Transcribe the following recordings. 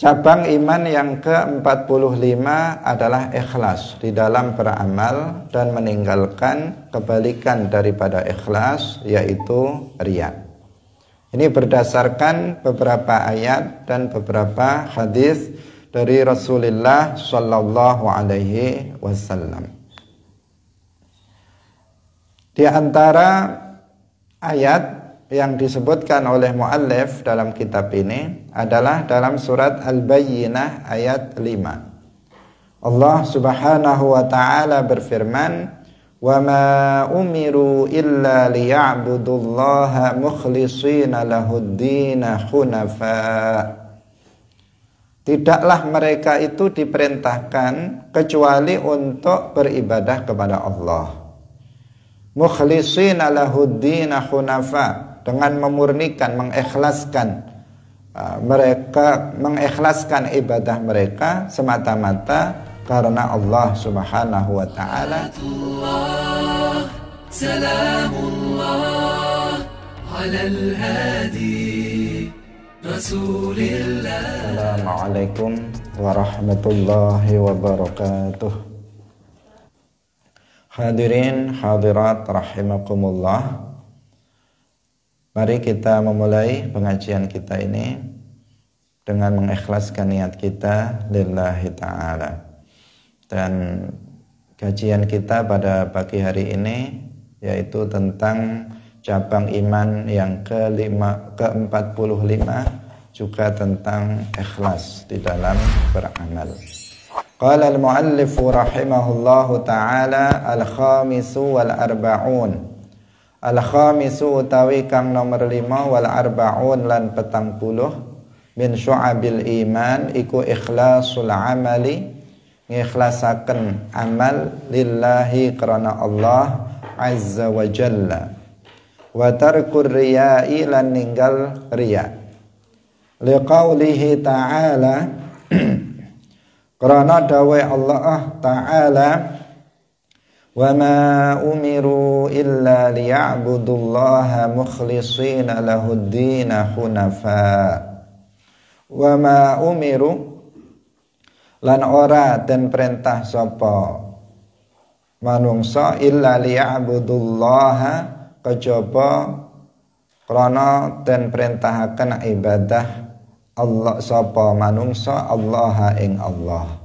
Cabang iman yang ke-45 adalah ikhlas di dalam beramal dan meninggalkan kebalikan daripada ikhlas, yaitu riya. Ini berdasarkan beberapa ayat dan beberapa hadis dari Rasulullah Shallallahu Alaihi Wasallam. Di antara ayat yang disebutkan oleh muallif dalam kitab ini adalah dalam surat Al-Bayyinah ayat 5. Allah Subhanahu wa taala berfirman, "Wa ma umiru illa liya'budullaha mukhlishina lahud-din hunafa." Tidaklah mereka itu diperintahkan kecuali untuk beribadah kepada Allah. Mukhlishina lahud-din hunafa, dengan memurnikan, mengikhlaskan mengikhlaskan ibadah mereka semata-mata karena Allah Subhanahu wa taala. Salamullah alal hadi Rasulillah. Assalamualaikum warahmatullahi wabarakatuh. Hadirin hadirat rahimakumullah. Mari kita memulai pengajian kita ini dengan mengikhlaskan niat kita lillahi ta'ala. Dan kajian kita pada pagi hari ini yaitu tentang cabang iman yang ke-45, juga tentang ikhlas di dalam beramal. Qala al-muallifu rahimahullahu ta'ala al-khamisu wal-arba'un. Al-khamisu utawi kang nomor 5 wal arba'un lan 40 min syu'abil iman iku ikhlasul amali, ngikhlasaken amal lillahi karena Allah azza wa jalla, wa tarkur riya'i lan ninggal riya. Liqaulihi ta'ala karena dawai Allah ta'ala, wa ma umiru illa liya'budullaha mukhlishina lahud-din hunafa. Wa ma umiru lan ora den perintah sapa manungsa illa liya'budullaha kejaba krana den perintahaken ibadah Allah sapa manungsa Allah ing Allah.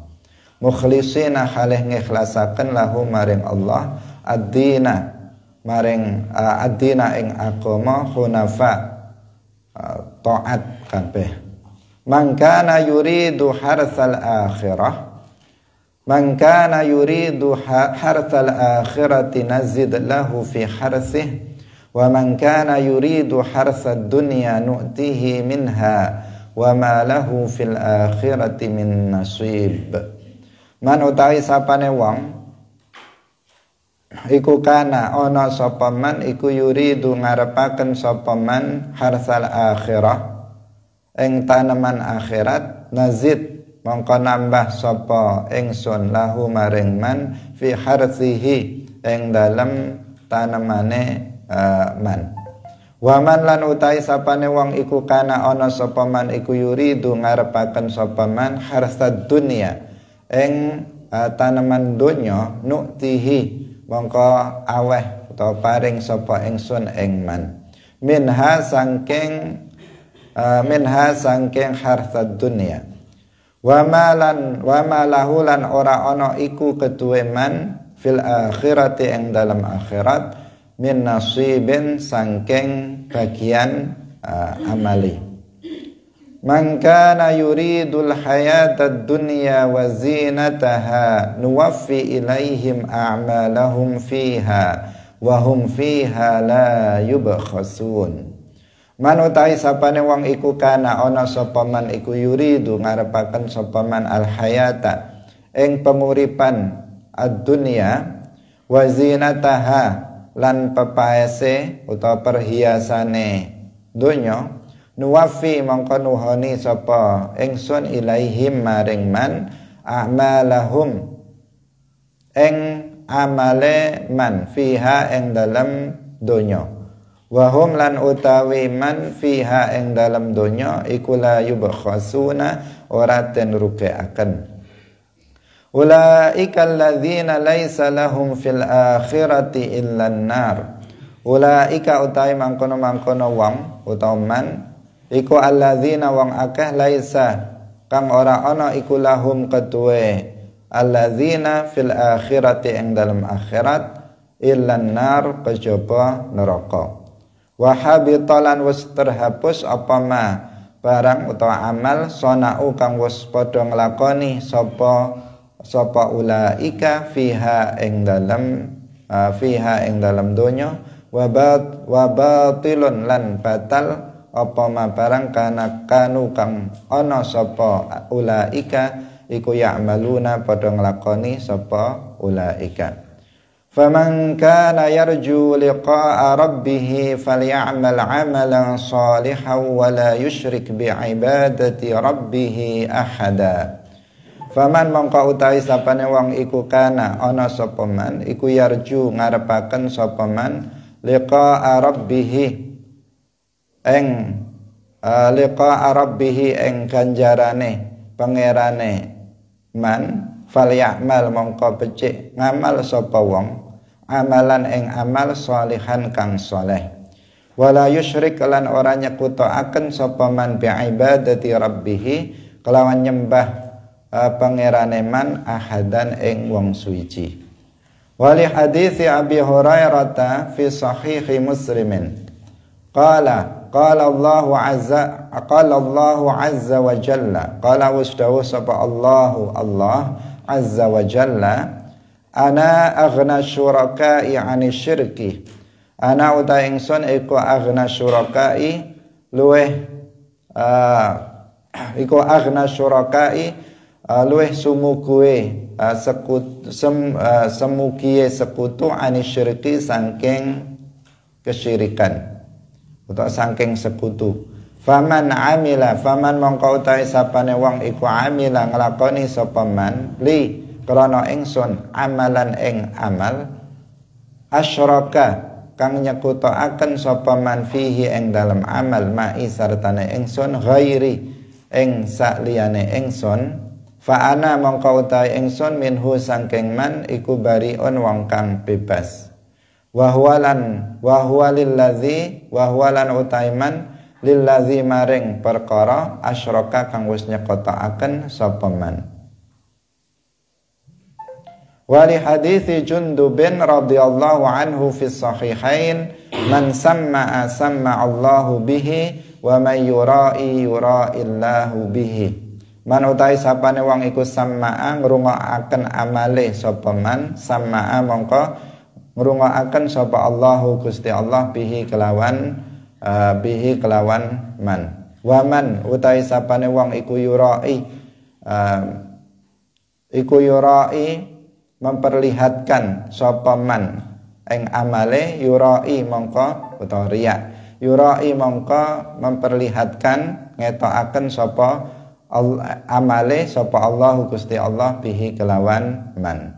Mukhlishina halih ngikhlasaken lahu maring Allah ad-dina maring ad-dina ing agama hunafa taat kabeh. Man kana yuridu hartsal akhirah, man kana yuridu hartsal akhirati nazid lahu fi hartsih, wa man kana yuridu hartsad dunya nu'tihi minha wa ma lahu fil akhirati min nasib. Man utawi sapane wong iku kana ana sapa man iku yuridu ngarepaken sapa man harsal akhirah ing taneman akhirat, nazid mongko nambah sapa ingsun lahu maring man fi harsihi ing dalem tanemane man. Wa man lan utawi sapane wong iku kana ana sapa man iku yuridu ngarepaken sapa man harsad dunya ing tanaman donya, nu'tihi mongko aweh utawa paring sapa ingsun ing man minha sangking hartsad dunya. Wa ma lahu lan ora ana iku keduwe man fil akhirati ing dalam akhirat min nasibin sangking bagian amali. Man kana yuridul hayatad dunya wa zinataha nuwaffi ilaihim a'malahum fiha wa hum fiha la yubkhasun. Man utahi sapane wong iku kana ana sapa man iku yuridu ngarepaken sapa man al hayata ing penguripan ad-dunya wa zinataha lan pepaese utawa perhiasane donya, nuwafi mongko nuhoni sapa ingsun ilaihim maring man a'malahum ing amale man fiha ing dalem donya, Wa hum lan utawi man fiha ing dalam donya iku la yubkhasuna ora den rugiaken. Ulaika alladzina laisa lahum fil akhirati illa an-nar. Ulaika utawi mangkono-mangkono wong utawa man iku alladzina wong akeh laisa kang ora ana iku lahum ketuwe alladzina fil akhirati ing dalam akhirat illa an-nar kejaba neraka. Wa habitalan wis terhapus apa ma barang utawa amal sonau kang wis padha nglakoni sapa ulaika fiha ing dalam donya wa batilun lan batal apa ma barang kanu kang ana sapa ulaika iku ya'maluna padha nglakoni sapa ulaika. Faman kana yarju liqa'a rabbih falyamal 'amalan shalihan wa la yusyrik bi'ibadati rabbih ahada. Faman mongko utawi sapane wong iku kana ana sapa man iku yarju ngarepaken sapa man liqa'a rabbih ing ganjarane pangerane man falyamal mongko becik ngamal sapa wong amalan ing amal sholihan kang soleh wala yusyrik lan ora nyekutaaken sapa man bi ibadati rabbih kelawan nyembah pangerane man ahadan ing wong suci. Wali hadits Abi Hurairah fi sahih Muslimin qala Allah azza wa jalla qala wasdawu sapa Allah azza wa jalla ana aghna syuraka'i 'ani syirki. Ana uta ingsun iku aghna syuraka'i luweh iku aghna syuraka'i luweh sumukuwe semukie sekutu 'ani syirki saking kesyirikan utawa saking sekutu. Faman mongko utahe sapane wong iku amila nglakoni sapa man li krana ingsun amalan ing amal asyraka kang nyekutaaken sapa man fihi ing dalam amal ma'i sartane ingsun ghairi ing sakliyane ingsun fa ana mongko utahe ingsun minhu saking man iku bariun wong kang bebas wa huwalan utahe man lillazi maring perkara asyraka kang wis nyekutaaken sapa man. Wali hadithi Jundubin radhiyallahu anhu fi sahihain man samma'a samma'allahu bihi wa man yura'i yura'illahu bihi. Man utai sapane wong iku samma'a ngrungokaken amale sapa man samma'a mongko ngrungokaken sapa Allahu Gusti Allah bihi kelawan man. Wa man utai sapane wong iku yura'i memperlihatkan sapa man ing amale yurai mongko utawa riya yurai mongko memperlihatkan ngetokaken sapa amale sapa Allah Gusti Allah bihi kelawan man.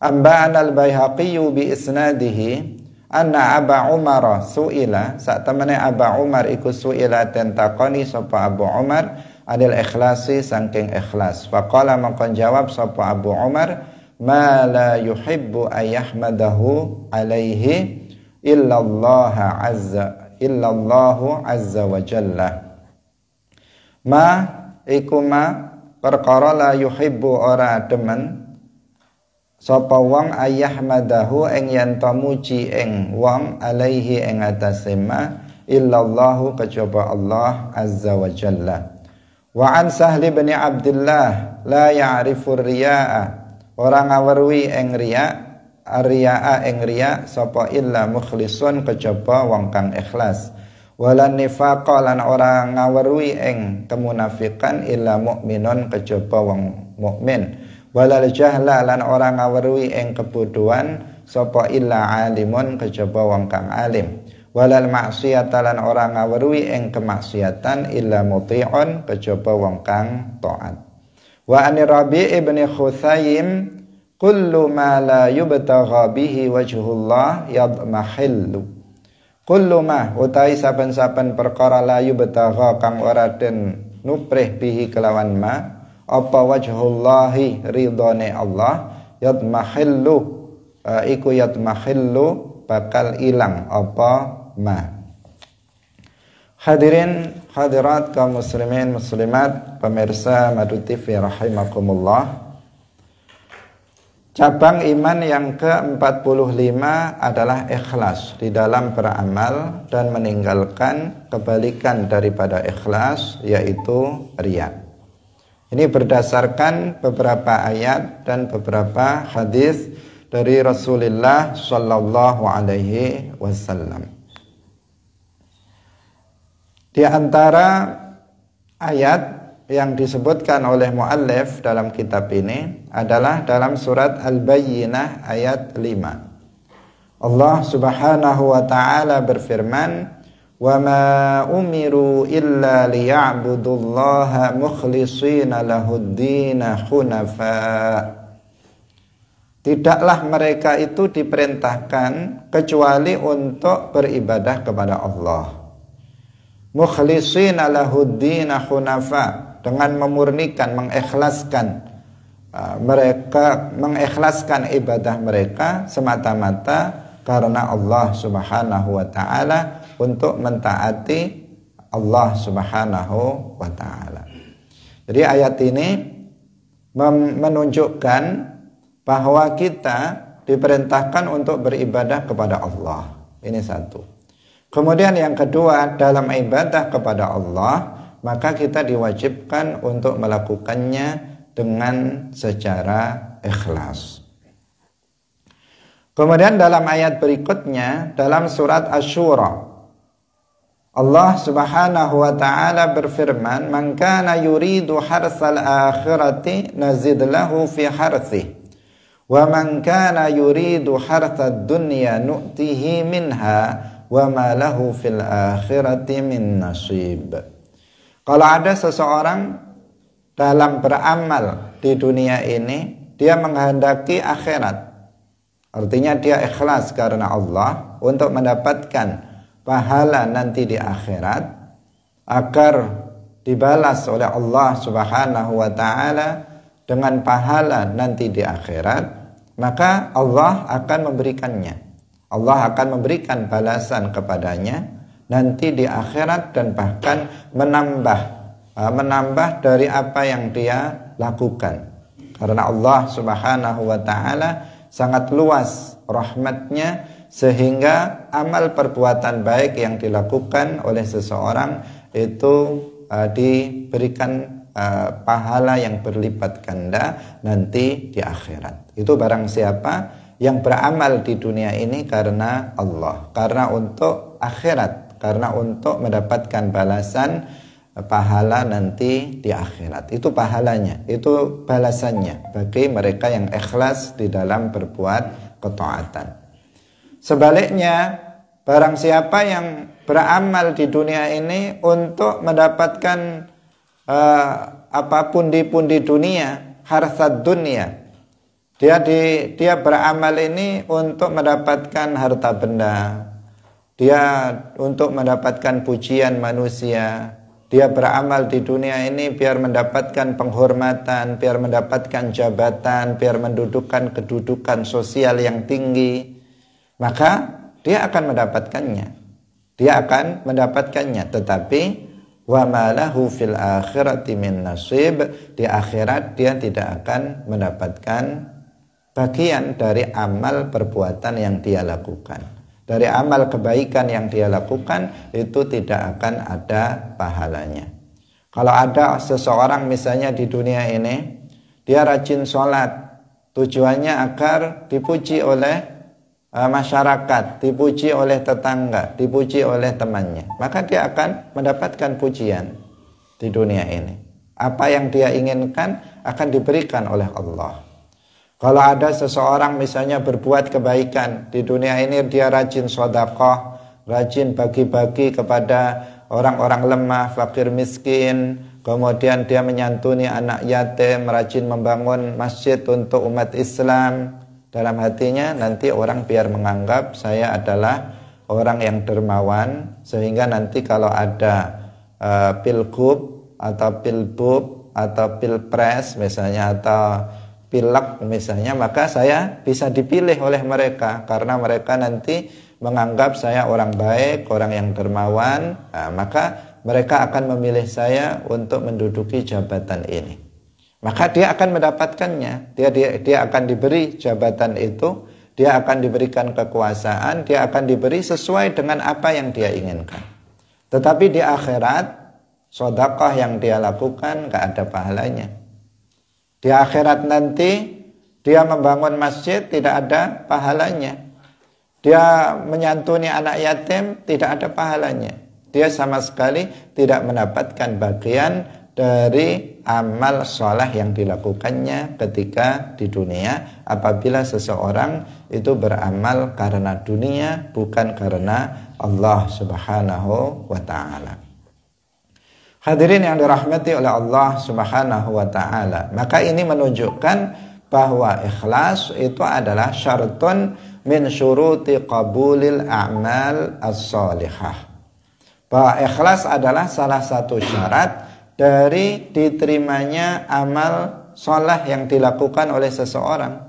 Amba'an al-Baihaqi bi isnadihi anna Aba Umar su'ila sak temene Aba Umar iku su'ila tentakoni sapa Abu Umar adil ikhlasi saking ikhlas faqala mongko jawab sapa Abu Umar ma la yuhibbu ayyahmadahu alaihi illallahu azza wa jalla. Ma iku ma perkara la yuhibbu ora demen sapa wong ayyahmadahu ing yen to muji ing wong alaihi ing atase ma illallahu kejaba Allah azza wa jalla. Wa an Sahl bin Abdullah la ya'rifu riya'a orang ngawerwi ing riya ing riya sapa illa mukhlisun kejaba wong kang ikhlas walan nifaqa lan orang ngawerwi ing kemunafikan illa mukminun kejaba wong mukmin walal jahla lan orang ngawerwi ing kebodohan sapa illa alimun kejaba wong kang alim walal maksiata lan orang ngawerwi ing kemaksiatan illa muti'un kejaba wong kang taat. Wa an Rabi' ibn Khusaym kullu ma la yubtagha bihi wajhullah yadmahillu kullu ma utai saben-saben perkara layu betagha kang ora den nuprih bihi kelawan ma apa wajhullahi ridhone Allah yatmahillu iku yatmahillu bakal ilang apa ma. Hadirin hadirat kaum muslimin muslimat pemirsa Madu TV rahimakumullah. Cabang iman yang ke-45 adalah ikhlas di dalam beramal dan meninggalkan kebalikan daripada ikhlas, yaitu riya. Ini berdasarkan beberapa ayat dan beberapa hadis dari Rasulullah sallallahu alaihi wasallam. Di antara ayat yang disebutkan oleh muallif dalam kitab ini adalah dalam surat Al-Bayyinah ayat 5. Allah Subhanahu wa taala berfirman, "Wa ma umiru illa liya'budullaha mukhlishina lahud-din hunafa." Tidaklah mereka itu diperintahkan kecuali untuk beribadah kepada Allah. Mukhlishina lahud-din hunafa, dengan memurnikan, mengikhlaskan mereka, mengikhlaskan ibadah mereka semata-mata karena Allah Subhanahu wa taala, untuk mentaati Allah Subhanahu wa taala. Jadi ayat ini menunjukkan bahwa kita diperintahkan untuk beribadah kepada Allah. Ini satu. Kemudian yang kedua, dalam ibadah kepada Allah maka kita diwajibkan untuk melakukannya dengan secara ikhlas. Kemudian dalam ayat berikutnya, dalam surat Asy-Syura, Allah Subhanahu wa taala berfirman, "Man kana yuridu harsal akhirati nazid lahu fi harthihi, wa man kana yuridu harsad dunya nu'tihi minha, wa ma lahu fil akhirati min nasib." Kalau ada seseorang dalam beramal di dunia ini, dia menghendaki akhirat, artinya dia ikhlas karena Allah untuk mendapatkan pahala nanti di akhirat, agar dibalas oleh Allah Subhanahu wa taala dengan pahala nanti di akhirat, maka Allah akan memberikannya. Allah akan memberikan balasan kepadanya nanti di akhirat, dan bahkan menambah dari apa yang dia lakukan, karena Allah Subhanahu wa taala sangat luas rahmatnya, sehingga amal perbuatan baik yang dilakukan oleh seseorang itu diberikan pahala yang berlipat ganda nanti di akhirat. Itu barang siapa yang beramal di dunia ini karena Allah, karena untuk akhirat, karena untuk mendapatkan balasan pahala nanti di akhirat. Itu pahalanya, itu balasannya bagi mereka yang ikhlas di dalam berbuat ketaatan. Sebaliknya, barang siapa yang beramal di dunia ini untuk mendapatkan pundi-pundi dunia, harsad dunia, dia beramal ini untuk mendapatkan harta benda, dia untuk mendapatkan pujian manusia, dia beramal di dunia ini biar mendapatkan penghormatan, biar mendapatkan jabatan, biar mendudukkan kedudukan sosial yang tinggi, maka dia akan mendapatkannya. Dia akan mendapatkannya, tetapi wa ma lahu fil akhirati min nasib, di akhirat dia tidak akan mendapatkan bagian dari amal perbuatan yang dia lakukan. Dari amal kebaikan yang dia lakukan itu tidak akan ada pahalanya. Kalau ada seseorang misalnya di dunia ini, dia rajin sholat, tujuannya agar dipuji oleh masyarakat, dipuji oleh tetangga, dipuji oleh temannya, maka dia akan mendapatkan pujian di dunia ini. Apa yang dia inginkan akan diberikan oleh Allah. Kalau ada seseorang misalnya berbuat kebaikan di dunia ini, dia rajin sedekah, rajin bagi-bagi kepada orang-orang lemah, fakir miskin, kemudian dia menyantuni anak yatim, rajin membangun masjid untuk umat Islam, dalam hatinya nanti orang biar menganggap saya adalah orang yang dermawan, sehingga nanti kalau ada pilgub atau pilbub atau pilpres misalnya, atau pilek misalnya, maka saya bisa dipilih oleh mereka karena mereka nanti menganggap saya orang baik, orang yang dermawan. Nah, maka mereka akan memilih saya untuk menduduki jabatan ini. Maka dia akan mendapatkannya. Dia akan diberi jabatan itu, dia akan diberikan kekuasaan, dia akan diberi sesuai dengan apa yang dia inginkan. Tetapi di akhirat, sedekah yang dia lakukan gak ada pahalanya. Di akhirat nanti dia membangun masjid tidak ada pahalanya. Dia menyantuni anak yatim tidak ada pahalanya. Dia sama sekali tidak mendapatkan bagian dari amal soleh yang dilakukannya ketika di dunia, apabila seseorang itu beramal karena dunia, bukan karena Allah Subhanahu wa ta'ala. Hadirin yang dirahmati oleh Allah Subhanahu wa ta'ala, maka ini menunjukkan bahwa ikhlas itu adalah syartun min syuruti qabulil a'mal as-salihah. Bahwa ikhlas adalah salah satu syarat dari diterimanya amal soleh yang dilakukan oleh seseorang.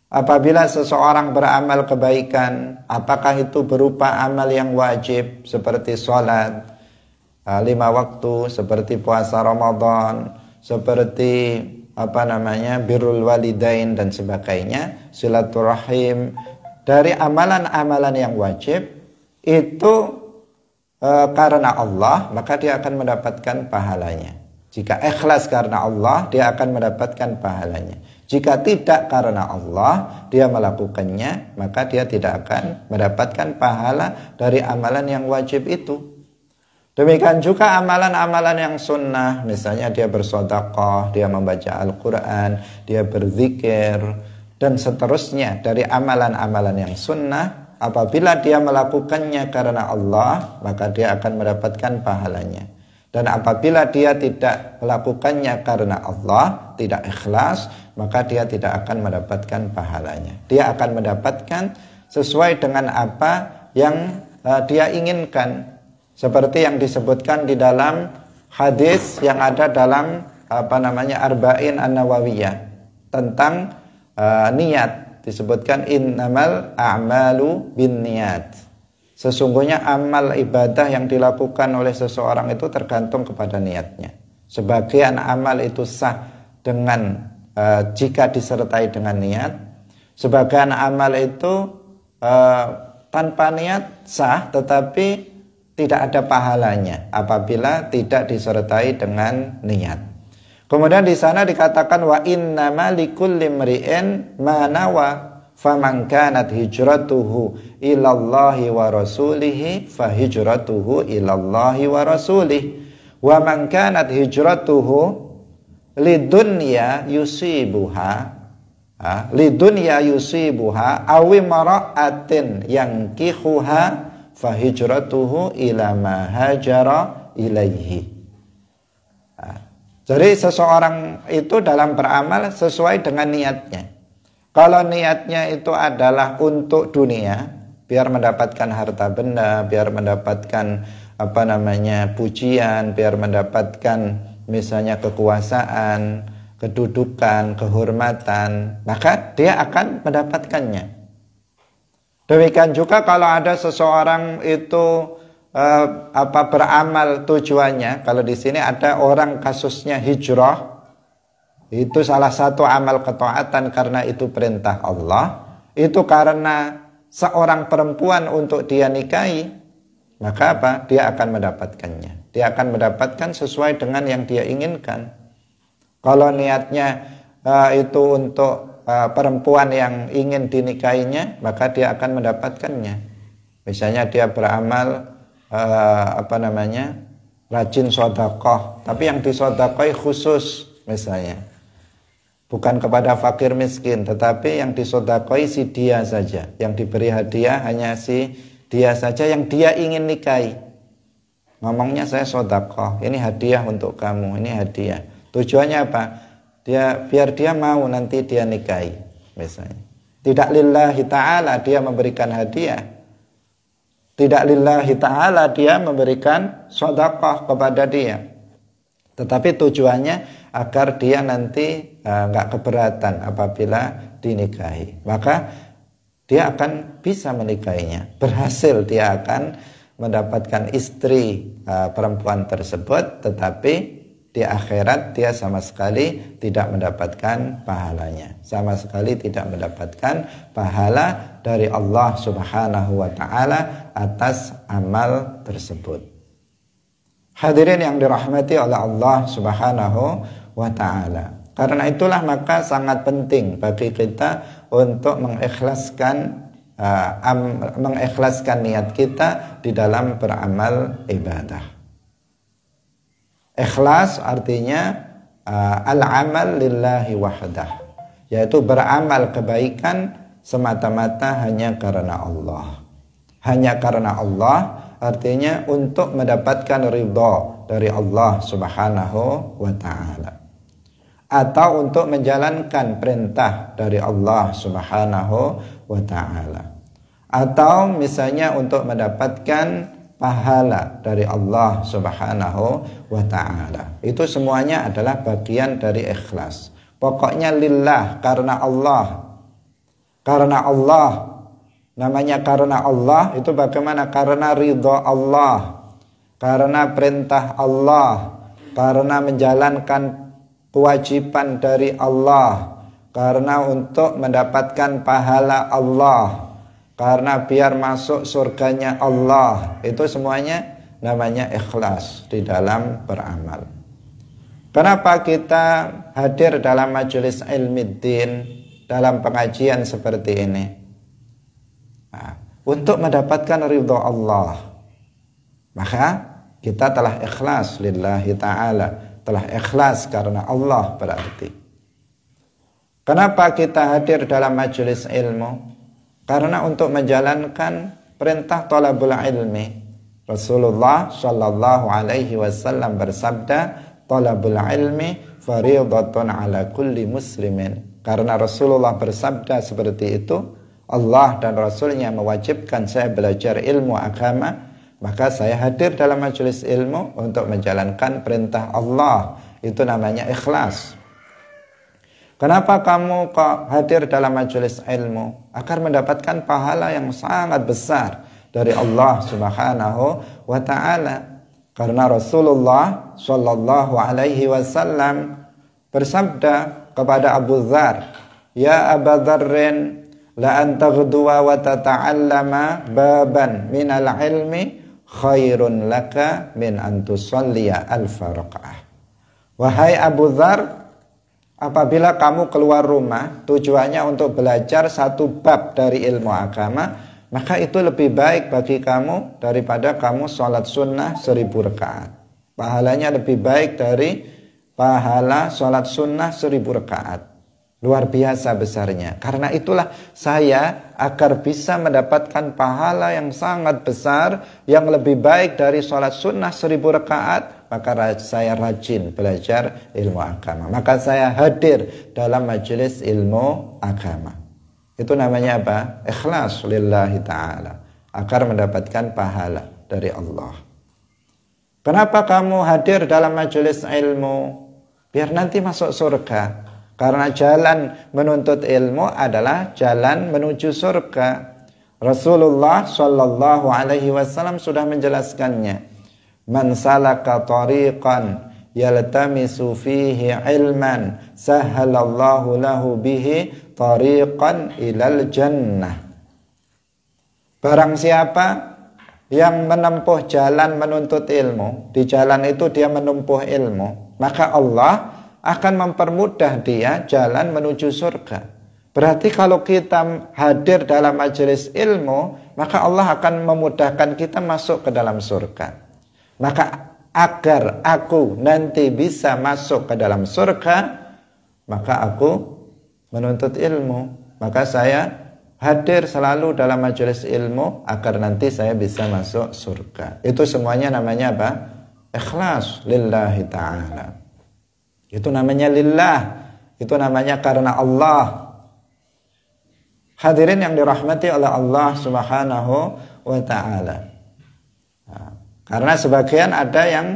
Apabila seseorang beramal kebaikan, apakah itu berupa amal yang wajib seperti sholat 5 waktu, seperti puasa Ramadan, seperti birrul walidain dan sebagainya, silaturahim, dari amalan-amalan yang wajib itu karena Allah, maka dia akan mendapatkan pahalanya. Jika ikhlas karena Allah, dia akan mendapatkan pahalanya. Jika tidak karena Allah, dia melakukannya, maka dia tidak akan mendapatkan pahala dari amalan yang wajib itu. Demikian juga amalan-amalan yang sunnah, misalnya dia bersedekah, dia membaca Al-Quran, dia berzikir, dan seterusnya dari amalan-amalan yang sunnah. Apabila dia melakukannya karena Allah, maka dia akan mendapatkan pahalanya. Dan apabila dia tidak melakukannya karena Allah, tidak ikhlas, maka dia tidak akan mendapatkan pahalanya. Dia akan mendapatkan sesuai dengan apa yang dia inginkan. Seperti yang disebutkan di dalam hadis yang ada dalam Arba'in An-Nawawiyah tentang niat. Disebutkan innamal a'malu bin niat. Sesungguhnya amal ibadah yang dilakukan oleh seseorang itu tergantung kepada niatnya. Sebagian amal itu sah dengan jika disertai dengan niat. Sebagian amal itu tanpa niat sah, tetapi tidak ada pahalanya apabila tidak disertai dengan niat. Kemudian di sana dikatakan wa innama likulli imri'in ma nawa faman kanat hijratuhu ilallahi wa rasulihi fa hijratuhu ilallahi wa rasulihi wa man kanat hijratuhu lidunya yusibuha awi mara'atin yankihuha fahijratuhu ila ma hajara ilaihi. Jadi seseorang itu dalam beramal sesuai dengan niatnya. Kalau niatnya itu adalah untuk dunia, biar mendapatkan harta benda, biar mendapatkan pujian, biar mendapatkan misalnya kekuasaan, kedudukan, kehormatan, maka dia akan mendapatkannya. Demikian juga kalau ada seseorang itu beramal tujuannya, kalau di sini ada orang kasusnya hijrah, itu salah satu amal ketaatan karena itu perintah Allah, itu karena seorang perempuan untuk dia nikahi, maka dia akan mendapatkannya. Dia akan mendapatkan sesuai dengan yang dia inginkan. Kalau niatnya itu untuk perempuan yang ingin dinikahinya, maka dia akan mendapatkannya. Misalnya dia beramal rajin sedekah, tapi yang disodakoi khusus, misalnya bukan kepada fakir miskin, tetapi yang disodakoi si dia saja, yang diberi hadiah hanya si dia saja yang dia ingin nikahi. Ngomongnya saya sedekah, ini hadiah untuk kamu, ini hadiah. Tujuannya apa? Biar dia mau nanti dia nikahi, misalnya. Tidak lillahi ta'ala dia memberikan hadiah. Tidak lillahi ta'ala dia memberikan sedekah kepada dia. Tetapi tujuannya agar dia nanti nggak keberatan apabila dinikahi. Maka dia akan bisa menikahinya. Berhasil dia akan mendapatkan istri perempuan tersebut. Tetapi di akhirat dia sama sekali tidak mendapatkan pahalanya. Sama sekali tidak mendapatkan pahala dari Allah Subhanahu wa ta'ala atas amal tersebut. Hadirin yang dirahmati oleh Allah Subhanahu wa ta'ala. Karena itulah maka sangat penting bagi kita untuk mengikhlaskan niat kita di dalam beramal ibadah. Ikhlas artinya al-amal lillahi wahdah, yaitu beramal kebaikan semata-mata hanya karena Allah. Hanya karena Allah artinya untuk mendapatkan ridha dari Allah Subhanahu wa ta'ala, atau untuk menjalankan perintah dari Allah Subhanahu wa ta'ala, atau misalnya untuk mendapatkan pahala dari Allah Subhanahu wa ta'ala. Itu semuanya adalah bagian dari ikhlas. Pokoknya lillah, karena Allah. Karena Allah. Namanya karena Allah itu bagaimana? Karena ridha Allah, karena perintah Allah, karena menjalankan kewajiban dari Allah, karena untuk mendapatkan pahala Allah, karena biar masuk surganya Allah. Itu semuanya namanya ikhlas di dalam beramal. Kenapa kita hadir dalam majelis ilmiddin, dalam pengajian seperti ini? Untuk mendapatkan ridha Allah. Maka kita telah ikhlas lillahi ta'ala, telah ikhlas karena Allah berarti. Kenapa kita hadir dalam majelis ilmu? Karena untuk menjalankan perintah thalabul ilmi. Rasulullah sallallahu alaihi wasallam bersabda, "Thalabul ilmi fardhatun ala kulli muslimin." Karena Rasulullah bersabda seperti itu, Allah dan Rasulnya mewajibkan saya belajar ilmu agama, maka saya hadir dalam majelis ilmu untuk menjalankan perintah Allah. Itu namanya ikhlas. Kenapa kamu kok hadir dalam majelis ilmu? Agar mendapatkan pahala yang sangat besar dari Allah Subhanahu wa ta'ala. Karena Rasulullah sallallahu alaihi wasallam bersabda kepada Abu Dzar, "Ya Aba Dzarrin, la an taghduwa wa tata'allama baban minal ilmi khairun laka min an tusalliya alfa raqa'ah." Wahai Abu Dzar, apabila kamu keluar rumah tujuannya untuk belajar satu bab dari ilmu agama, maka itu lebih baik bagi kamu daripada kamu sholat sunnah 1000 rakaat. Pahalanya lebih baik dari pahala sholat sunnah 1000 rakaat. Luar biasa besarnya. Karena itulah saya agar bisa mendapatkan pahala yang sangat besar, yang lebih baik dari sholat sunnah 1000 rakaat, maka saya rajin belajar ilmu agama. Maka saya hadir dalam majelis ilmu agama. Itu namanya apa? Ikhlas lillahi ta'ala, agar mendapatkan pahala dari Allah. Kenapa kamu hadir dalam majelis ilmu? Biar nanti masuk surga. Karena jalan menuntut ilmu adalah jalan menuju surga. Rasulullah sallallahu alaihi wasallam sudah menjelaskannya. Man salaka tariqan yaltamisu fihi ilman sahhalallahu lahu bihi tariqan ilal jannah. Barang siapa yang menempuh jalan menuntut ilmu, di jalan itu dia menempuh ilmu, maka Allah akan mempermudah dia jalan menuju surga. Berarti kalau kita hadir dalam majelis ilmu, maka Allah akan memudahkan kita masuk ke dalam surga. Maka agar aku nanti bisa masuk ke dalam surga, maka aku menuntut ilmu. Maka saya hadir selalu dalam majelis ilmu agar nanti saya bisa masuk surga. Itu semuanya namanya apa? Ikhlas lillahi ta'ala. Itu namanya lillah. Itu namanya karena Allah. Hadirin yang dirahmati oleh Allah Subhanahu wa ta'ala. Karena sebagian ada yang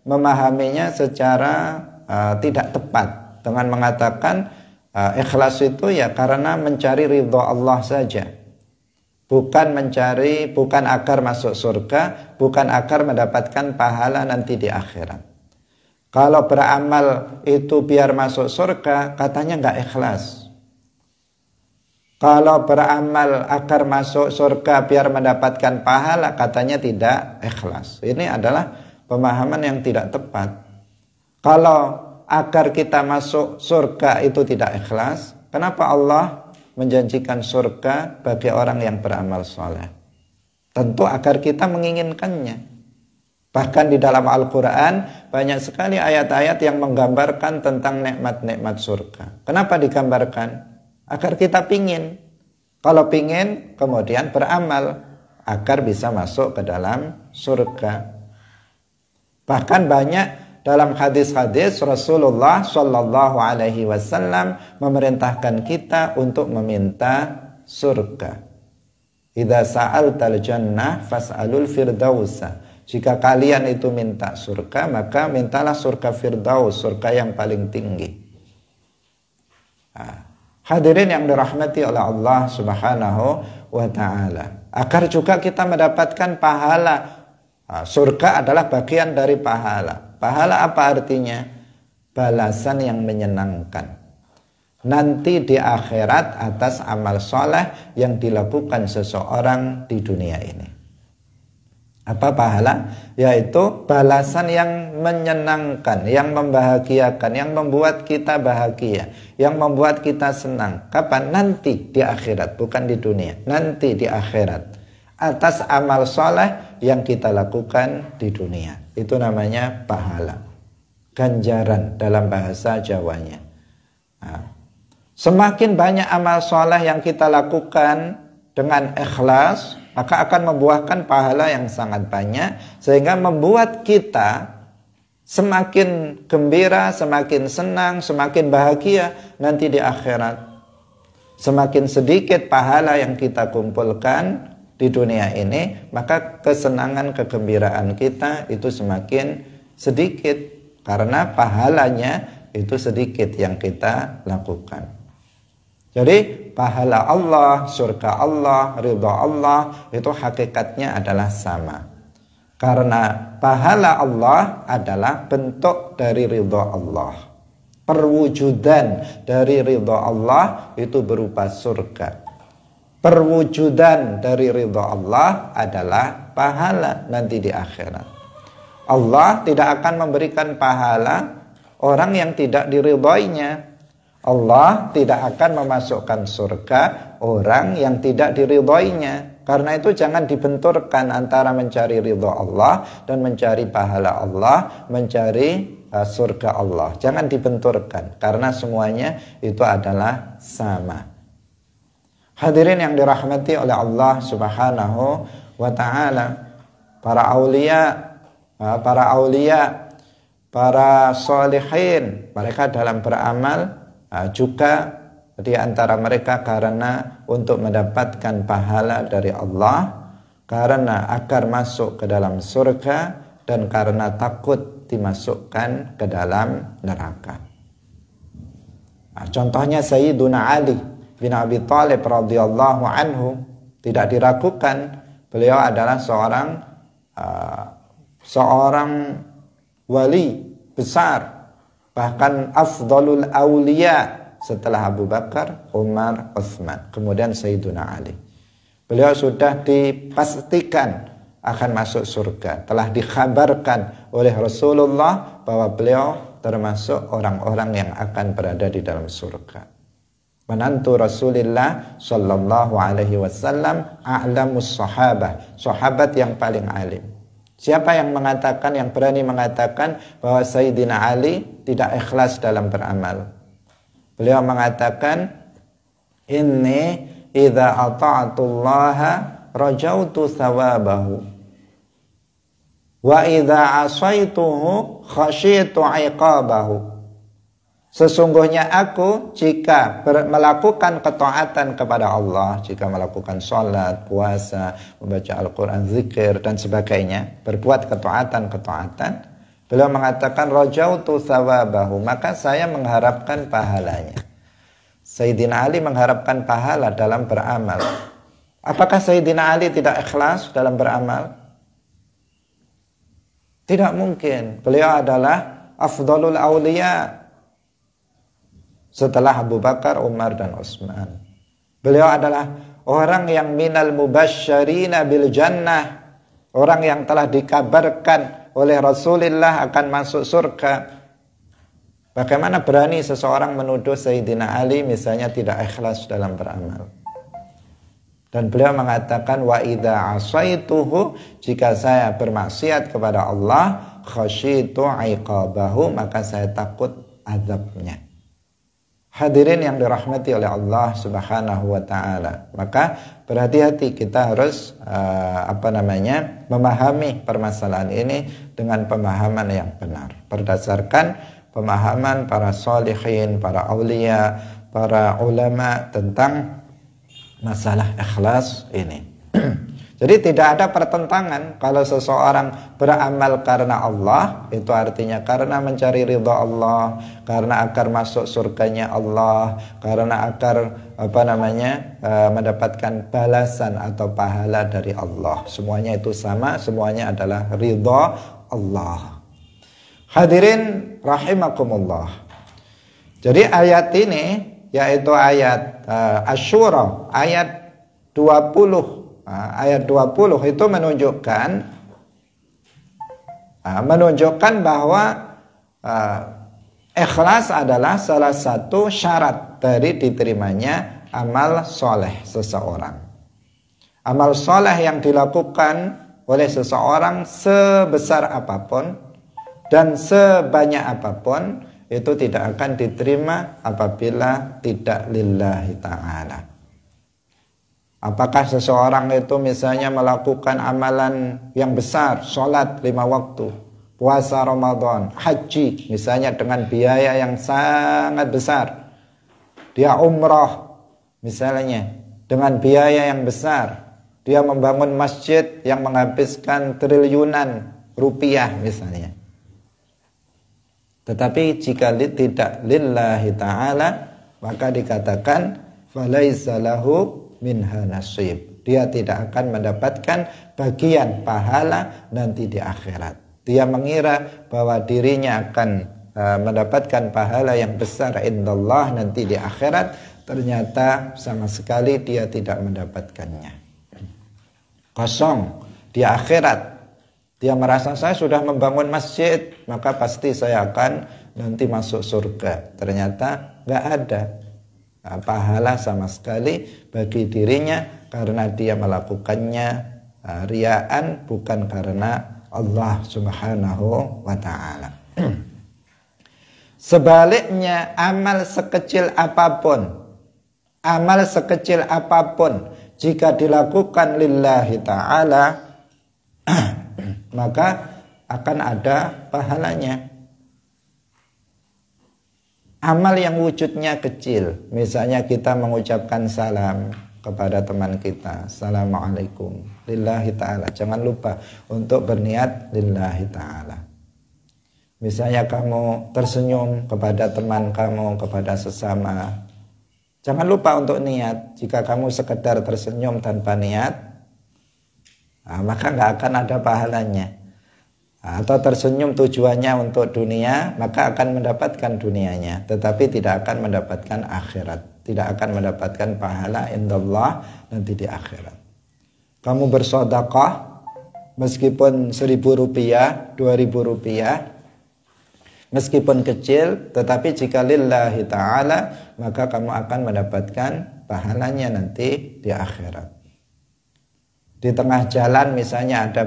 memahaminya secara tidak tepat dengan mengatakan ikhlas itu ya karena mencari ridha Allah saja, bukan agar masuk surga, bukan agar mendapatkan pahala nanti di akhirat. Kalau beramal itu biar masuk surga, katanya nggak ikhlas. Kalau beramal agar masuk surga biar mendapatkan pahala, katanya tidak ikhlas. Ini adalah pemahaman yang tidak tepat. Kalau agar kita masuk surga itu tidak ikhlas, kenapa Allah menjanjikan surga bagi orang yang beramal soleh? Tentu agar kita menginginkannya. Bahkan di dalam Al-Quran banyak sekali ayat-ayat yang menggambarkan tentang nikmat-nikmat surga. Kenapa digambarkan? Agar kita pingin. Kalau pingin, kemudian beramal agar bisa masuk ke dalam surga. Bahkan banyak dalam hadis-hadis Rasulullah Shallallahu Alaihi Wasallam memerintahkan kita untuk meminta surga. Idza sa'altal jannah fas'alul firdausa. Jika kalian itu minta surga, maka mintalah surga firdaus, surga yang paling tinggi. Hadirin yang dirahmati oleh Allah Subhanahu wa ta'ala, agar juga kita mendapatkan pahala. Surga adalah bagian dari pahala. Pahala apa artinya? Balasan yang menyenangkan nanti di akhirat atas amal soleh yang dilakukan seseorang di dunia ini. Apa pahala? Yaitu balasan yang menyenangkan, yang membahagiakan, yang membuat kita bahagia, yang membuat kita senang. Kapan? Nanti di akhirat, bukan di dunia. Nanti di akhirat atas amal soleh yang kita lakukan di dunia. Itu namanya pahala, ganjaran dalam bahasa Jawanya. Semakin banyak amal soleh yang kita lakukan dengan ikhlas, maka akan membuahkan pahala yang sangat banyak, sehingga membuat kita semakin gembira, semakin senang, semakin bahagia nanti di akhirat. Semakin sedikit pahala yang kita kumpulkan di dunia ini, maka kesenangan, kegembiraan kita itu semakin sedikit, karena pahalanya itu sedikit yang kita lakukan. Jadi pahala Allah, surga Allah, ridha Allah itu hakikatnya adalah sama. Karena pahala Allah adalah bentuk dari ridha Allah. Perwujudan dari ridha Allah itu berupa surga. Perwujudan dari ridha Allah adalah pahala nanti di akhirat. Allah tidak akan memberikan pahala orang yang tidak diridhoinya. Allah tidak akan memasukkan surga orang yang tidak diridhoinya. Karena itu jangan dibenturkan antara mencari ridha Allah dan mencari pahala Allah, mencari surga Allah. Jangan dibenturkan, karena semuanya itu adalah sama. Hadirin yang dirahmati oleh Allah Subhanahu wa ta'ala, para aulia, para sholihin, mereka dalam beramal juga di antara mereka karena untuk mendapatkan pahala dari Allah, karena agar masuk ke dalam surga, dan karena takut dimasukkan ke dalam neraka. Contohnya Sayyiduna Ali bin Abi Thalib radhiyallahu anhu, tidak diragukan beliau adalah seorang wali besar, bahkan afdalul awliya setelah Abu Bakar, Umar, Utsman, kemudian Sayyiduna Ali. Beliau sudah dipastikan akan masuk surga, telah dikhabarkan oleh Rasulullah bahwa beliau termasuk orang-orang yang akan berada di dalam surga. Menantu Rasulullah sallallahu alaihi wasallam, a'lamus sahabah, sahabat yang paling alim. Siapa yang mengatakan, yang berani mengatakan bahwa Sayyidina Ali tidak ikhlas dalam beramal? Beliau mengatakan, inni idza ata'tullaha rajautu thawabahu wa idza asaituhu khasyitu iqabahu. Sesungguhnya aku jika melakukan ketaatan kepada Allah, jika melakukan sholat, puasa, membaca Al-Quran, zikir, dan sebagainya, berbuat ketaatan, beliau mengatakan, rajautu thawabahu, maka saya mengharapkan pahalanya. Sayyidina Ali mengharapkan pahala dalam beramal. Apakah Sayyidina Ali tidak ikhlas dalam beramal? Tidak mungkin. Beliau adalah afdalul awliya setelah Abu Bakar, Umar, dan Utsman. Beliau adalah orang yang minal mubasysyirina bil jannah, orang yang telah dikabarkan oleh Rasulullah akan masuk surga. Bagaimana berani seseorang menuduh Sayyidina Ali misalnya tidak ikhlas dalam beramal? Dan beliau mengatakan, wa idza asaituhu, jika saya bermaksiat kepada Allah, khasyitu iqabahu, maka saya takut azabnya. Hadirin yang dirahmati oleh Allah Subhanahu wa taala. Maka berhati-hati, kita harus memahami permasalahan ini dengan pemahaman yang benar, berdasarkan pemahaman para sholihin, para aulia, para ulama tentang masalah ikhlas ini. Jadi tidak ada pertentangan kalau seseorang beramal karena Allah, itu artinya karena mencari ridha Allah, karena agar masuk surganya Allah, karena agar mendapatkan balasan atau pahala dari Allah. Semuanya itu sama, semuanya adalah ridha Allah. Hadirin rahimakumullah. Jadi ayat ini, yaitu ayat Asy-Syura, ayat 20. Ayat 20 itu menunjukkan bahwa ikhlas adalah salah satu syarat dari diterimanya amal soleh seseorang. Amal soleh yang dilakukan oleh seseorang sebesar apapun dan sebanyak apapun itu tidak akan diterima apabila tidak lillahi ta'ala. Apakah seseorang itu misalnya melakukan amalan yang besar, sholat 5 waktu, puasa Ramadan, haji misalnya dengan biaya yang sangat besar, dia umrah misalnya dengan biaya yang besar, dia membangun masjid yang menghabiskan triliunan rupiah misalnya, tetapi jika tidak lillahi ta'ala, maka dikatakan falaisa lahu minha nasib, dia tidak akan mendapatkan bagian pahala nanti di akhirat. Dia mengira bahwa dirinya akan mendapatkan pahala yang besar indallah nanti di akhirat, ternyata sama sekali dia tidak mendapatkannya. Kosong di akhirat. Dia merasa saya sudah membangun masjid, maka pasti saya akan nanti masuk surga. Ternyata nggak ada pahala sama sekali bagi dirinya karena dia melakukannya riyaan, bukan karena Allah Subhanahu wa ta'ala. Sebaliknya, amal sekecil apapun jika dilakukan lillahi ta'ala maka akan ada pahalanya. Amal yang wujudnya kecil, misalnya kita mengucapkan salam kepada teman kita, assalamualaikum lillahi ta'ala, jangan lupa untuk berniat lillahi ta'ala. Misalnya kamu tersenyum kepada teman kamu, kepada sesama, jangan lupa untuk niat. Jika kamu sekedar tersenyum tanpa niat, maka nggak akan ada pahalanya. Atau tersenyum tujuannya untuk dunia, maka akan mendapatkan dunianya, tetapi tidak akan mendapatkan akhirat, tidak akan mendapatkan pahala indallah nanti di akhirat. Kamu bersedekah meskipun 1.000 rupiah, 2.000 rupiah, meskipun kecil, tetapi jika lillahi ta'ala, maka kamu akan mendapatkan pahalanya nanti di akhirat. Di tengah jalan misalnya ada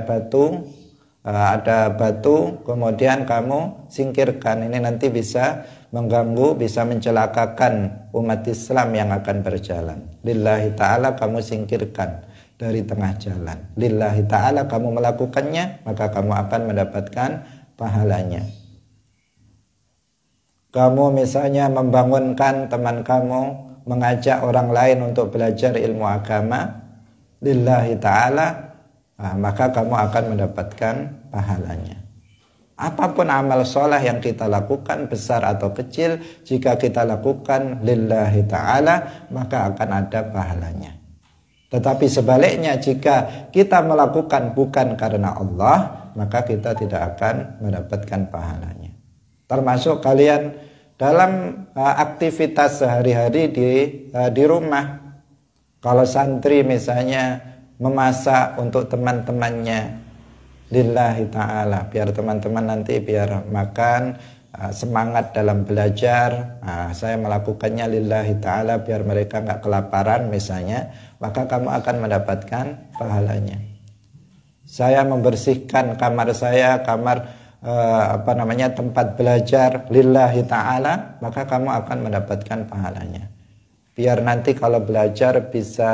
batu, kemudian kamu singkirkan, ini nanti bisa mengganggu, bisa mencelakakan umat Islam yang akan berjalan. Lillahi ta'ala kamu singkirkan dari tengah jalan. Lillahi ta'ala kamu melakukannya, maka kamu akan mendapatkan pahalanya. Kamu misalnya membangunkan teman kamu, mengajak orang lain untuk belajar ilmu agama lillahi ta'ala, maka kamu akan mendapatkan pahalanya. Apapun amal soleh yang kita lakukan, besar atau kecil, jika kita lakukan lillahi ta'ala, maka akan ada pahalanya. Tetapi sebaliknya, jika kita melakukan bukan karena Allah, maka kita tidak akan mendapatkan pahalanya. Termasuk kalian dalam aktivitas sehari-hari di rumah. Kalau santri misalnya memasak untuk teman-temannya lillahi ta'ala, biar teman-teman nanti biar makan, semangat dalam belajar, saya melakukannya lillahi ta'ala biar mereka nggak kelaparan misalnya, maka kamu akan mendapatkan pahalanya. Saya membersihkan kamar saya, tempat belajar lillahi ta'ala, maka kamu akan mendapatkan pahalanya. Biar nanti kalau belajar bisa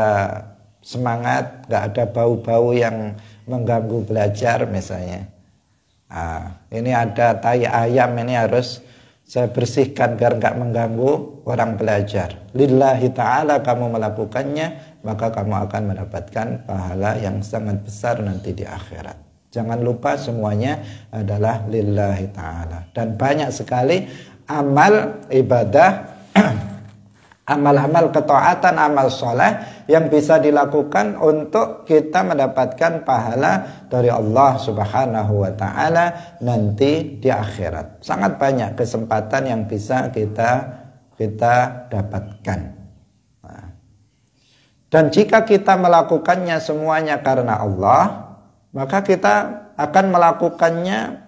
semangat, gak ada bau-bau yang mengganggu belajar misalnya. Ini ada tai ayam, ini harus saya bersihkan biar gak mengganggu orang belajar. Lillahi ta'ala kamu melakukannya, maka kamu akan mendapatkan pahala yang sangat besar nanti di akhirat. Jangan lupa semuanya adalah lillahi ta'ala. Dan banyak sekali amal ibadah, amal-amal ketaatan, amal soleh yang bisa dilakukan untuk kita mendapatkan pahala dari Allah subhanahu wa ta'ala nanti di akhirat. Sangat banyak kesempatan yang bisa kita dapatkan. Dan jika kita melakukannya semuanya karena Allah, maka kita akan melakukannya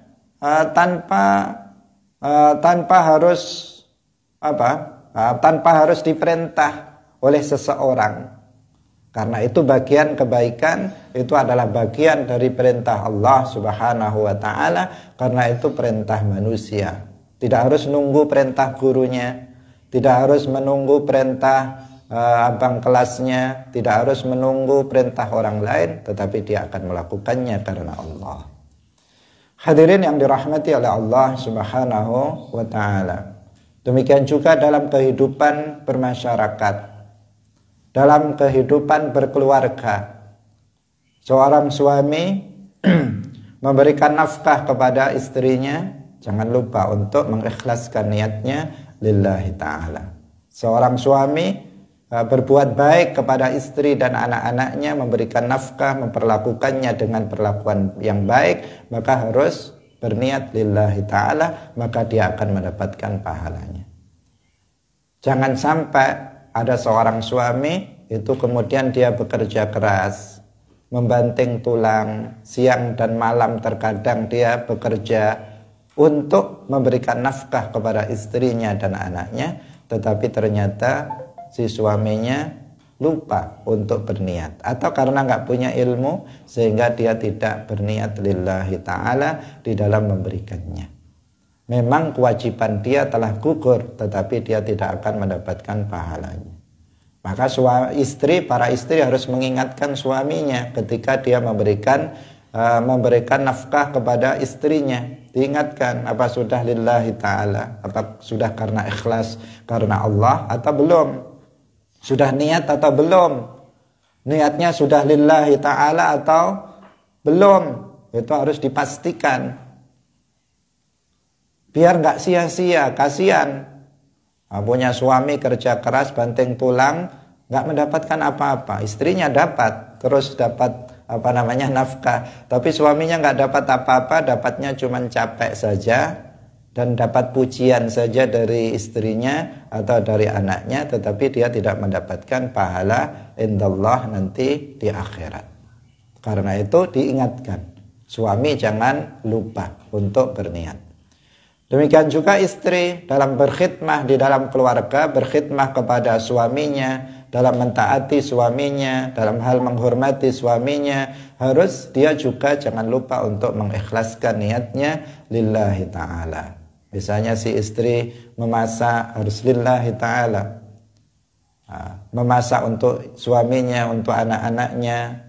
tanpa harus diperintah oleh seseorang. Karena itu bagian kebaikan, itu adalah bagian dari perintah Allah subhanahu wa ta'ala. Karena itu perintah manusia. Tidak harus nunggu perintah gurunya, tidak harus menunggu perintah abang kelasnya, tidak harus menunggu perintah orang lain, tetapi dia akan melakukannya karena Allah. Hadirin yang dirahmati oleh Allah subhanahu wa ta'ala, demikian juga dalam kehidupan bermasyarakat, dalam kehidupan berkeluarga. Seorang suami memberikan nafkah kepada istrinya, jangan lupa untuk mengikhlaskan niatnya lillahi ta'ala. Seorang suami berbuat baik kepada istri dan anak-anaknya, memberikan nafkah, memperlakukannya dengan perlakuan yang baik, maka harus berniat lillahi ta'ala, maka dia akan mendapatkan pahalanya. Jangan sampai ada seorang suami itu kemudian dia bekerja keras, membanting tulang, siang dan malam terkadang dia bekerja untuk memberikan nafkah kepada istrinya dan anaknya, tetapi ternyata si suaminya lupa untuk berniat, atau karena nggak punya ilmu sehingga dia tidak berniat lillahi ta'ala di dalam memberikannya. Memang kewajiban dia telah gugur, tetapi dia tidak akan mendapatkan pahalanya. Maka para istri harus mengingatkan suaminya ketika dia memberikan nafkah kepada istrinya. Diingatkan, apa sudah lillahi ta'ala, apa sudah karena ikhlas karena Allah atau belum, sudah niat atau belum, niatnya sudah lillahi ta'ala atau belum, itu harus dipastikan biar nggak sia-sia. Kasihan punya suami kerja keras banting tulang nggak mendapatkan apa-apa, istrinya dapat, terus dapat nafkah, tapi suaminya nggak dapat apa-apa, dapatnya cuma capek saja dan dapat pujian saja dari istrinya atau dari anaknya, tetapi dia tidak mendapatkan pahala indallah nanti di akhirat. Karena itu diingatkan, suami jangan lupa untuk berniat. Demikian juga istri dalam berkhidmah di dalam keluarga, berkhidmah kepada suaminya, dalam mentaati suaminya, dalam hal menghormati suaminya, harus dia juga jangan lupa untuk mengikhlaskan niatnya lillahi ta'ala. Misalnya si istri memasak harus lillahi ta'ala, memasak untuk suaminya, untuk anak-anaknya,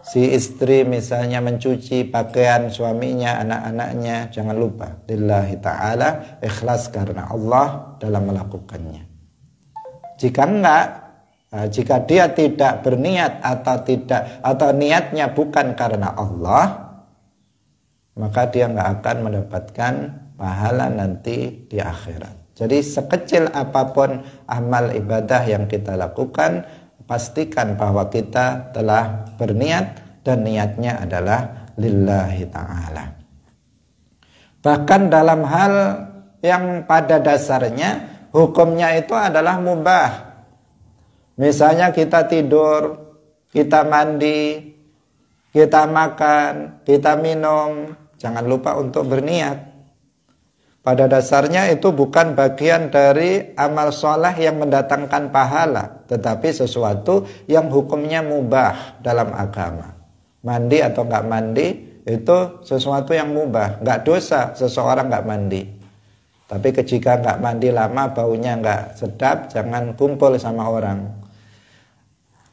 si istri misalnya mencuci pakaian suaminya, anak-anaknya, jangan lupa lillahi ta'ala, ikhlas karena Allah dalam melakukannya. Jika enggak, jika dia tidak berniat atau niatnya bukan karena Allah, maka dia enggak akan mendapatkan pahala nanti di akhirat. Jadi sekecil apapun amal ibadah yang kita lakukan, pastikan bahwa kita telah berniat dan niatnya adalah lillahi ta'ala. Bahkan dalam hal yang pada dasarnya hukumnya itu adalah mubah. Misalnya kita tidur, kita mandi, kita makan, kita minum, jangan lupa untuk berniat. Pada dasarnya itu bukan bagian dari amal soleh yang mendatangkan pahala, tetapi sesuatu yang hukumnya mubah dalam agama. Mandi atau nggak mandi itu sesuatu yang mubah, nggak dosa seseorang nggak mandi. Tapi jika nggak mandi lama, baunya nggak sedap, jangan kumpul sama orang.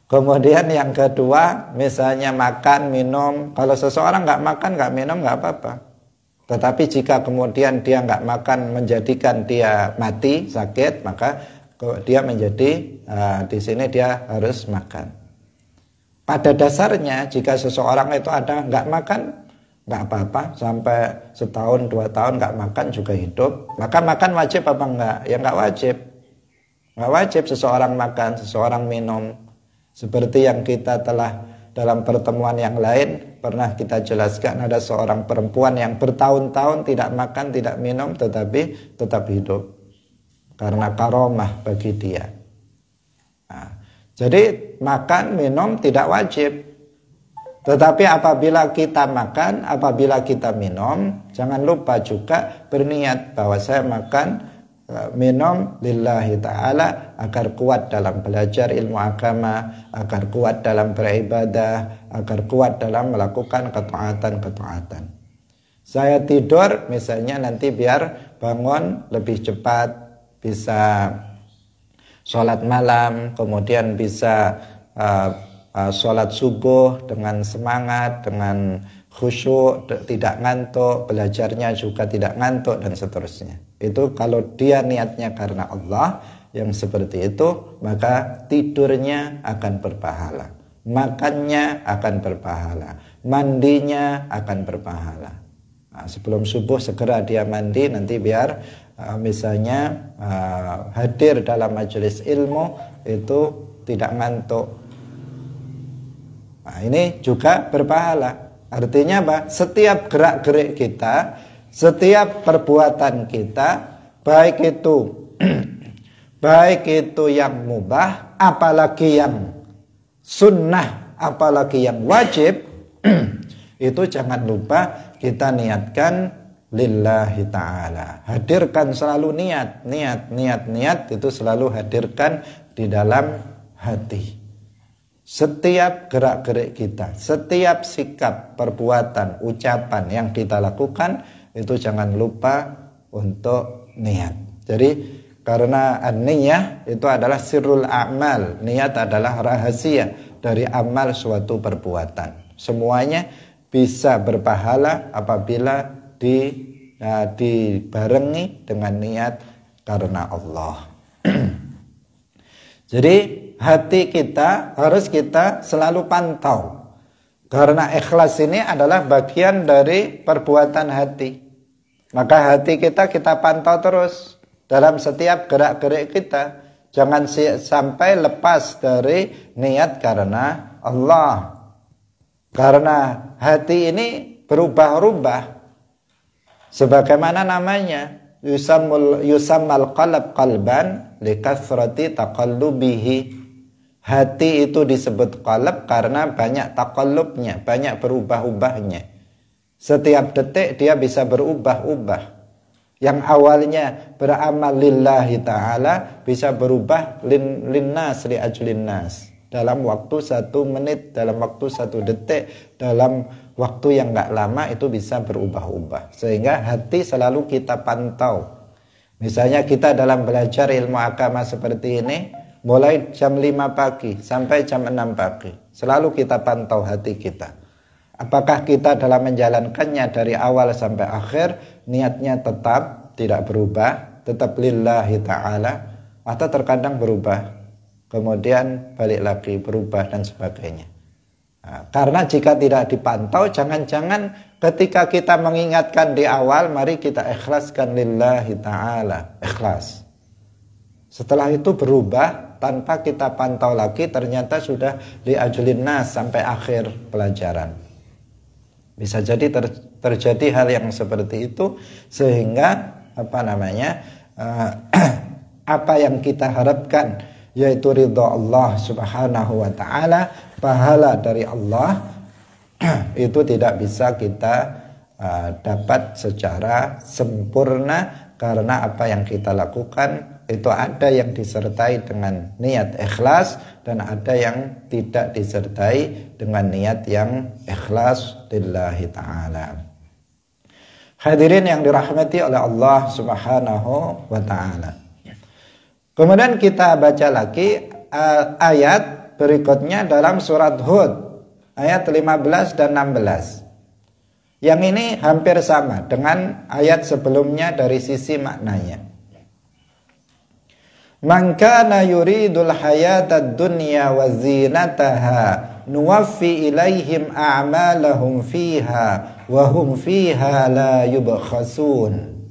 Kemudian yang kedua, misalnya makan, minum. Kalau seseorang nggak makan, nggak minum, nggak apa-apa. Tetapi jika kemudian dia nggak makan menjadikan dia mati, sakit, maka dia menjadi di sini dia harus makan. Pada dasarnya jika seseorang itu ada nggak makan, nggak apa-apa, sampai setahun 2 tahun nggak makan juga hidup. Maka makan wajib apa enggak? Ya nggak wajib. Nggak wajib seseorang makan, seseorang minum. Seperti yang kita telah dalam pertemuan yang lain pernah kita jelaskan, ada seorang perempuan yang bertahun-tahun tidak makan, tidak minum, tetapi tetap hidup karena karomah bagi dia. Nah, jadi makan, minum tidak wajib. Tetapi apabila kita makan, apabila kita minum, jangan lupa juga berniat bahwa saya makan, minum lillahi ta'ala, agar kuat dalam belajar ilmu agama, agar kuat dalam beribadah, agar kuat dalam melakukan ketaatan-ketaatan. Saya tidur misalnya nanti biar bangun lebih cepat, bisa sholat malam, kemudian bisa sholat subuh dengan semangat, dengan khusyuk, tidak ngantuk, belajarnya juga tidak ngantuk, dan seterusnya. Itu kalau dia niatnya karena Allah, yang seperti itu, maka tidurnya akan berpahala, makannya akan berpahala, mandinya akan berpahala. Nah, sebelum subuh segera dia mandi, nanti biar misalnya hadir dalam majelis ilmu itu tidak ngantuk. Nah, ini juga berpahala. Artinya apa? Setiap gerak-gerik kita, setiap perbuatan kita, baik itu yang mubah, apalagi yang sunnah, apalagi yang wajib, itu jangan lupa kita niatkan lillahi ta'ala. Hadirkan selalu niat itu selalu hadirkan di dalam hati. Setiap gerak-gerik kita, setiap sikap, perbuatan, ucapan yang kita lakukan, itu jangan lupa untuk niat. Jadi karena an-niyah itu adalah sirrul a'mal, niat adalah rahasia dari amal suatu perbuatan. Semuanya bisa berpahala apabila dibarengi dengan niat karena Allah. Jadi hati kita harus kita selalu pantau, karena ikhlas ini adalah bagian dari perbuatan hati. Maka hati kita pantau terus dalam setiap gerak-gerik kita. Jangan sampai lepas dari niat karena Allah. Karena hati ini berubah-ubah. Sebagaimana namanya, yusammal qalb qalban likathrati taqallubihi. Hati itu disebut qalb karena banyak taqallubnya, banyak berubah-ubahnya. Setiap detik dia bisa berubah-ubah. Yang awalnya beramal lillahi ta'ala bisa berubah linnas li ajlin nas. Dalam waktu 1 menit, dalam waktu 1 detik, dalam waktu yang gak lama itu bisa berubah-ubah. Sehingga hati selalu kita pantau. Misalnya kita dalam belajar ilmu agama seperti ini, mulai jam 5 pagi sampai jam 6 pagi. Selalu kita pantau hati kita. Apakah kita dalam menjalankannya dari awal sampai akhir niatnya tetap tidak berubah, tetap lillahi ta'ala, atau terkadang berubah, kemudian balik lagi berubah dan sebagainya. Nah, karena jika tidak dipantau, jangan-jangan ketika kita mengingatkan di awal, mari kita ikhlaskan lillahi ta'ala, ikhlas. Setelah itu berubah tanpa kita pantau lagi, ternyata sudah liajlin nas sampai akhir pelajaran. Bisa jadi terjadi hal yang seperti itu, sehingga apa yang kita harapkan, yaitu ridha Allah subhanahu wa ta'ala, pahala dari Allah, itu tidak bisa kita dapat secara sempurna, karena apa yang kita lakukan itu ada yang disertai dengan niat ikhlas dan ada yang tidak disertai dengan niat yang ikhlas lillahi ta'ala. Hadirin yang dirahmati oleh Allah subhanahu wa ta'ala. Kemudian kita baca lagi ayat berikutnya dalam surat Hud, ayat 15 dan 16. Yang ini hampir sama dengan ayat sebelumnya dari sisi maknanya. Man kana yuridul hayatad dunya wa zinataha nuwaffi ilaihim a'malahum fiha wa hum fiha la yubkhasun.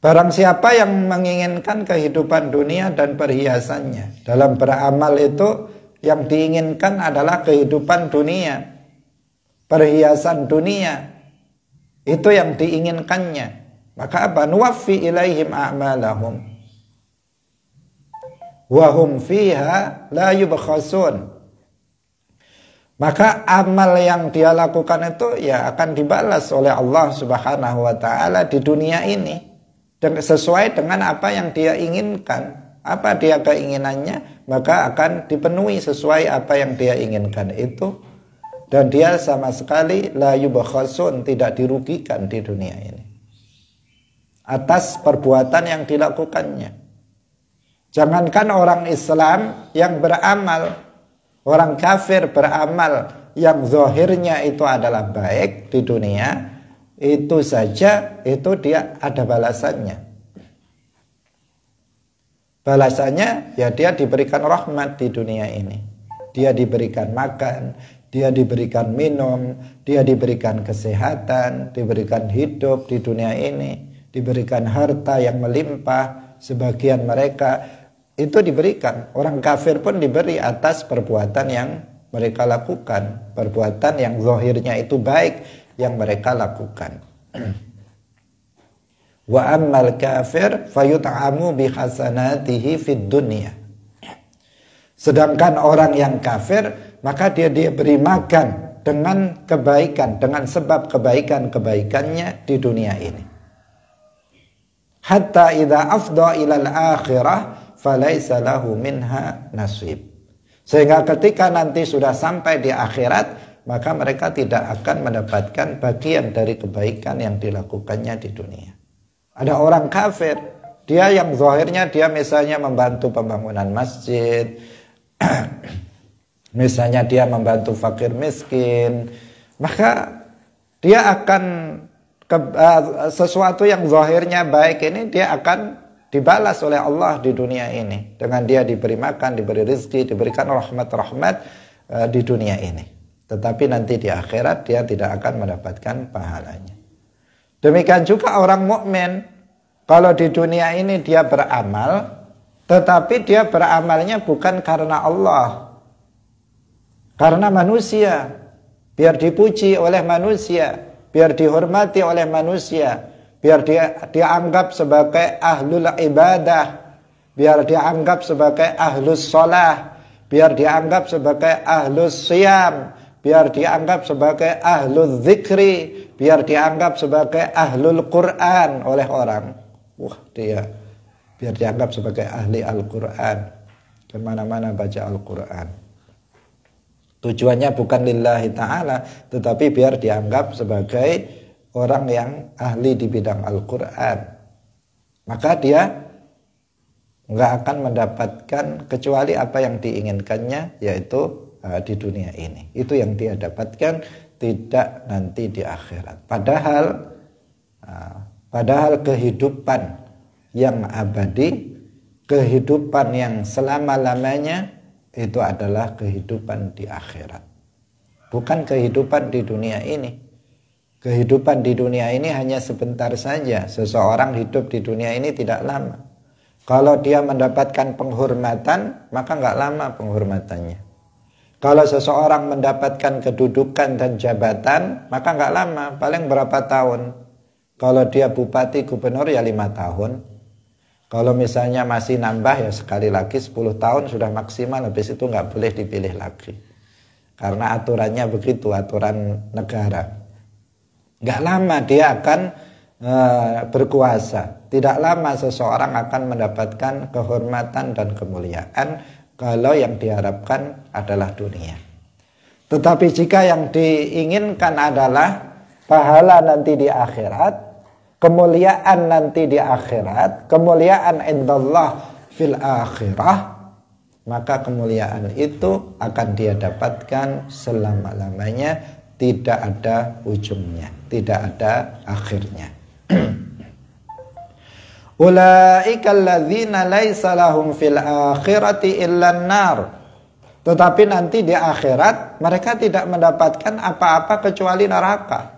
Barang siapa yang menginginkan kehidupan dunia dan perhiasannya, dalam beramal itu yang diinginkan adalah kehidupan dunia, perhiasan dunia, itu yang diinginkannya. Maka apa? Nuwaffi ilaihim a'malahum wa hum fiha la yubkhasun. Maka amal yang dia lakukan itu ya akan dibalas oleh Allah subhanahu wa ta'ala di dunia ini, dan sesuai dengan apa yang dia inginkan. Apa dia keinginannya, maka akan dipenuhi sesuai apa yang dia inginkan itu, dan dia sama sekali la yubkhasun, tidak dirugikan di dunia ini atas perbuatan yang dilakukannya. Jangankan orang Islam yang beramal, orang kafir beramal yang zahirnya itu adalah baik di dunia, itu saja itu dia ada balasannya. Balasannya ya dia diberikan rahmat di dunia ini. Dia diberikan makan, dia diberikan minum, dia diberikan kesehatan, diberikan hidup di dunia ini, diberikan harta yang melimpah. Sebagian mereka itu diberikan. Orang kafir pun diberi atas perbuatan yang mereka lakukan, perbuatan yang zahirnya itu baik yang mereka lakukan. Wa ammal kafir fayut'amu bihasanatihi fid dunya. Sedangkan orang yang kafir, maka dia diberi makan dengan kebaikan, dengan sebab kebaikan-kebaikannya di dunia ini. Hatta idza afdha ilal akhirah falaisa lahu minha nasib. Sehingga ketika nanti sudah sampai di akhirat, maka mereka tidak akan mendapatkan bagian dari kebaikan yang dilakukannya di dunia. Ada orang kafir, dia yang zahirnya dia misalnya membantu pembangunan masjid, misalnya dia membantu fakir miskin, maka dia akan sesuatu yang zahirnya baik ini dia akan dibalas oleh Allah di dunia ini, dengan dia diberi makan, diberi rezeki, diberikan rahmat-rahmat di dunia ini. Tetapi nanti di akhirat dia tidak akan mendapatkan pahalanya. Demikian juga orang mukmin, kalau di dunia ini dia beramal, tetapi dia beramalnya bukan karena Allah, karena manusia, biar dipuji oleh manusia, biar dihormati oleh manusia, biar dia dianggap sebagai ahlul ibadah, biar dianggap sebagai ahlus sholah, biar dianggap sebagai ahlus siyam, biar dianggap sebagai ahlul zikri, biar dianggap sebagai ahlul Quran oleh orang. Wah, dia biar dianggap sebagai ahli Al-Quran, kemana-mana baca Al-Quran. Tujuannya bukan lillahi ta'ala, tetapi biar dianggap sebagai orang yang ahli di bidang Al-Quran. Maka dia nggak akan mendapatkan kecuali apa yang diinginkannya, yaitu di dunia ini. Itu yang dia dapatkan, tidak nanti di akhirat. Padahal kehidupan yang abadi, kehidupan yang selama-lamanya itu adalah kehidupan di akhirat. Bukan kehidupan di dunia ini. Kehidupan di dunia ini hanya sebentar saja. Seseorang hidup di dunia ini tidak lama. Kalau dia mendapatkan penghormatan, maka nggak lama penghormatannya. Kalau seseorang mendapatkan kedudukan dan jabatan, maka nggak lama, paling berapa tahun. Kalau dia bupati, gubernur ya 5 tahun. Kalau misalnya masih nambah ya sekali lagi 10 tahun sudah maksimal, habis itu nggak boleh dipilih lagi. Karena aturannya begitu, aturan negara. Nggak lama dia akan berkuasa. Tidak lama seseorang akan mendapatkan kehormatan dan kemuliaan kalau yang diharapkan adalah dunia. Tetapi jika yang diinginkan adalah pahala nanti di akhirat, kemuliaan nanti di akhirat, kemuliaan indallah fil akhirah, maka kemuliaan itu akan dia dapatkan selama-lamanya, tidak ada ujungnya, tidak ada akhirnya. Ulaikal ladzina laisa lahum fil akhirati illan nar. Tetapi nanti di akhirat mereka tidak mendapatkan apa-apa kecuali neraka.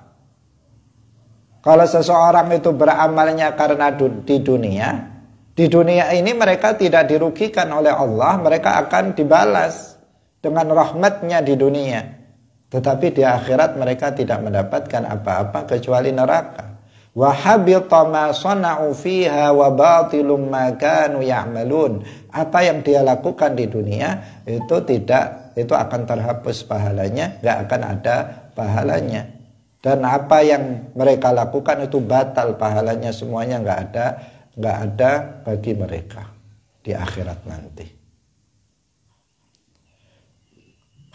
Kalau seseorang itu beramalnya karena di dunia ini mereka tidak dirugikan oleh Allah, mereka akan dibalas dengan rahmatnya di dunia. Tetapi di akhirat mereka tidak mendapatkan apa-apa kecuali neraka. Wa habita ma sana'u fiha wa batilum ma kanu ya'malun. Apa yang dia lakukan di dunia itu akan terhapus pahalanya, enggak akan ada pahalanya. Dan apa yang mereka lakukan itu batal pahalanya, semuanya enggak ada bagi mereka di akhirat nanti.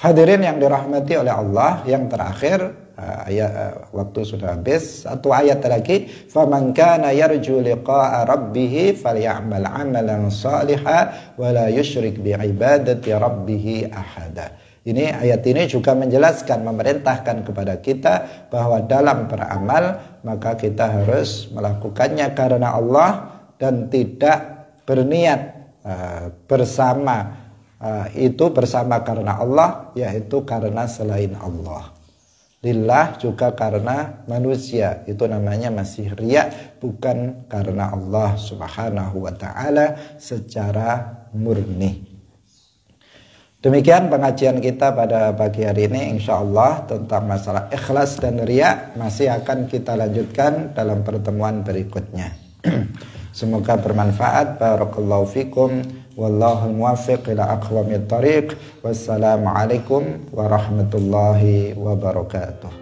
Hadirin yang dirahmati oleh Allah, yang terakhir waktu sudah habis, satu ayat lagi, faman kana yarju liqa'a rabbih falyamal 'amalan shalihan wa la yusyrik bi ibadati rabbih ahada. Ini ayat ini juga menjelaskan, memerintahkan kepada kita bahwa dalam beramal maka kita harus melakukannya karena Allah dan tidak berniat bersama karena Allah, yaitu karena selain Allah. Lillah juga karena manusia, itu namanya masih riya, bukan karena Allah subhanahu wa ta'ala secara murni. Demikian pengajian kita pada pagi hari ini, insyaallah tentang masalah ikhlas dan riya masih akan kita lanjutkan dalam pertemuan berikutnya. Semoga bermanfaat. Barakallahu fikum. Wallahu muwaffiq ila aqwamit thariq. Wassalamualaikum warahmatullahi wabarakatuh.